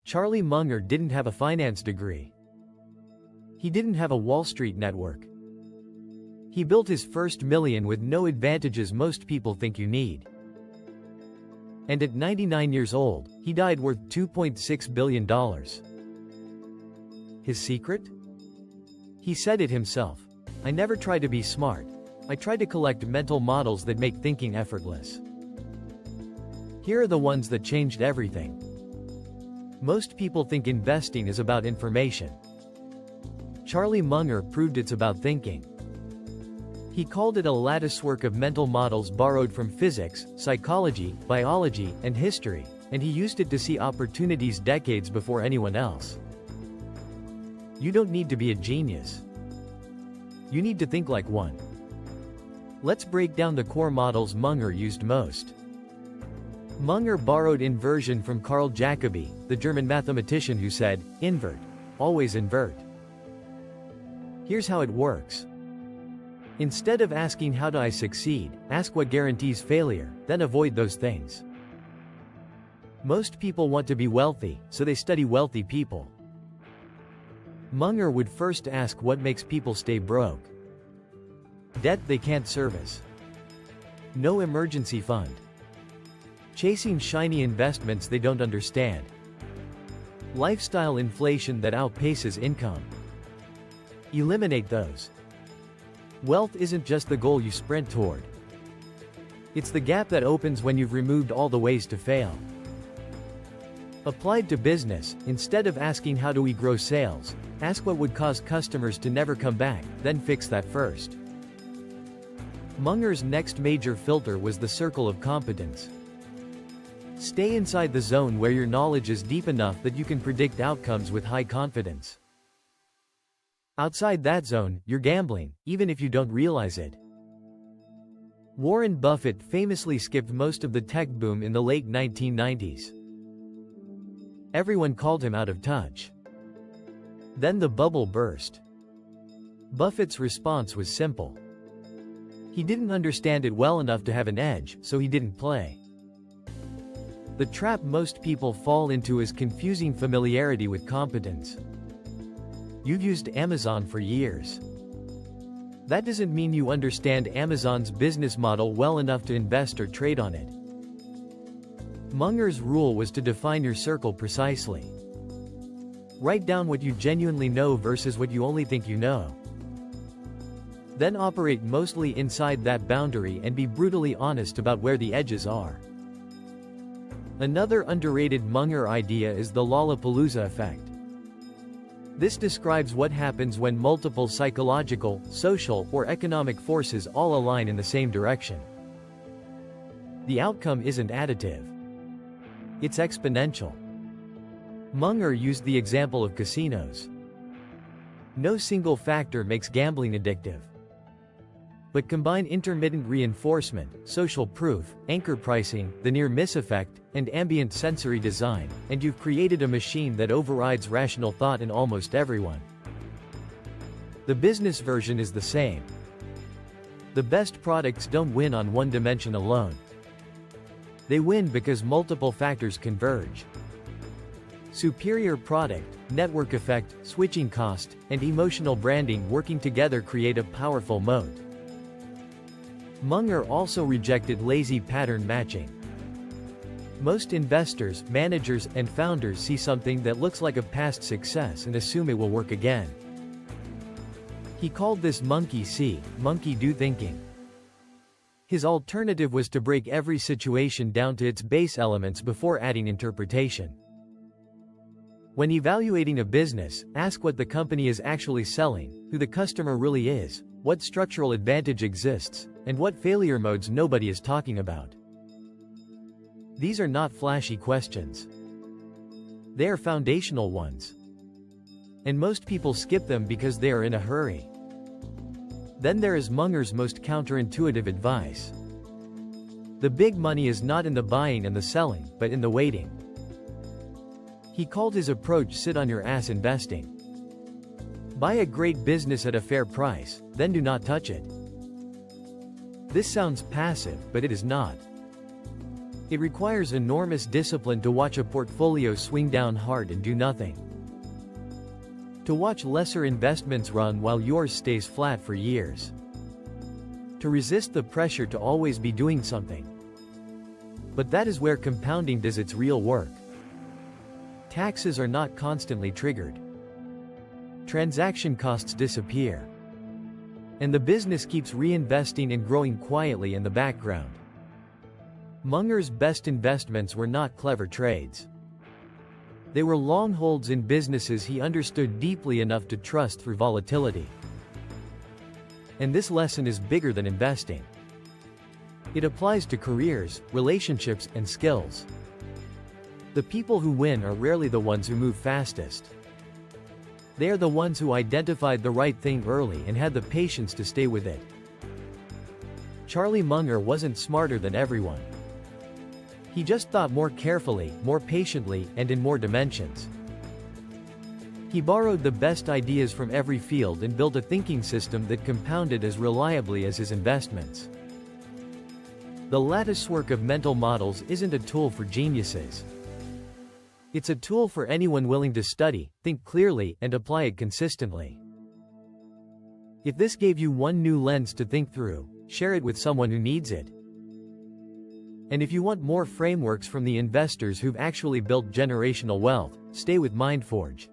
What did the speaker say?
Charlie Munger didn't have a finance degree. He didn't have a Wall Street network. He built his first million with no advantages most people think you need. And at 99 years old, he died worth $2.6 billion. His secret? He said it himself. I never try to be smart. I try to collect mental models that make thinking effortless. Here are the ones that changed everything. Most people think investing is about information. Charlie Munger proved it's about thinking. He called it a latticework of mental models borrowed from physics, psychology, biology, and history, and he used it to see opportunities decades before anyone else. You don't need to be a genius. You need to think like one. Let's break down the core models Munger used most. Munger borrowed inversion from Carl Jacobi, the German mathematician who said, "Invert. Always invert." Here's how it works. Instead of asking how do I succeed, ask what guarantees failure, then avoid those things. Most people want to be wealthy, so they study wealthy people. Munger would first ask what makes people stay broke. Debt they can't service. No emergency fund. Chasing shiny investments they don't understand. Lifestyle inflation that outpaces income. Eliminate those. Wealth isn't just the goal you sprint toward. It's the gap that opens when you've removed all the ways to fail. Applied to business, instead of asking how do we grow sales, ask what would cause customers to never come back, then fix that first. Munger's next major filter was the circle of competence. Stay inside the zone where your knowledge is deep enough that you can predict outcomes with high confidence. Outside that zone, you're gambling, even if you don't realize it. Warren Buffett famously skipped most of the tech boom in the late 1990s. Everyone called him out of touch. Then the bubble burst. Buffett's response was simple. He didn't understand it well enough to have an edge, so he didn't play. The trap most people fall into is confusing familiarity with competence. You've used Amazon for years. That doesn't mean you understand Amazon's business model well enough to invest or trade on it. Munger's rule was to define your circle precisely. Write down what you genuinely know versus what you only think you know. Then operate mostly inside that boundary and be brutally honest about where the edges are. Another underrated Munger idea is the Lollapalooza Effect. This describes what happens when multiple psychological, social, or economic forces all align in the same direction. The outcome isn't additive. It's exponential. Munger used the example of casinos. No single factor makes gambling addictive. But combine intermittent reinforcement, social proof, anchor pricing, the near-miss effect, and ambient sensory design, and you've created a machine that overrides rational thought in almost everyone. The business version is the same. The best products don't win on one dimension alone. They win because multiple factors converge. Superior product, network effect, switching cost, and emotional branding working together create a powerful moat. Munger also rejected lazy pattern matching. Most investors, managers, and founders see something that looks like a past success and assume it will work again. He called this monkey see, monkey do thinking. His alternative was to break every situation down to its base elements before adding interpretation. When evaluating a business, ask what the company is actually selling, who the customer really is, what structural advantage exists, and what failure modes nobody is talking about. These are not flashy questions. They are foundational ones. And most people skip them because they are in a hurry. Then there is Munger's most counterintuitive advice. The big money is not in the buying and the selling, but in the waiting. He called his approach sit on your ass investing. Buy a great business at a fair price, then do not touch it. This sounds passive, but it is not. It requires enormous discipline to watch a portfolio swing down hard and do nothing. To watch lesser investments run while yours stays flat for years. To resist the pressure to always be doing something. But that is where compounding does its real work. Taxes are not constantly triggered. Transaction costs disappear. And the business keeps reinvesting and growing quietly in the background. Munger's best investments were not clever trades. They were long holds in businesses he understood deeply enough to trust through volatility. And this lesson is bigger than investing. It applies to careers, relationships, and skills. The people who win are rarely the ones who move fastest. They are the ones who identified the right thing early and had the patience to stay with it. Charlie Munger wasn't smarter than everyone. He just thought more carefully, more patiently, and in more dimensions. He borrowed the best ideas from every field and built a thinking system that compounded as reliably as his investments. The latticework of mental models isn't a tool for geniuses. It's a tool for anyone willing to study, think clearly, and apply it consistently. If this gave you one new lens to think through, share it with someone who needs it. And if you want more frameworks from the investors who've actually built generational wealth, stay with MindForge.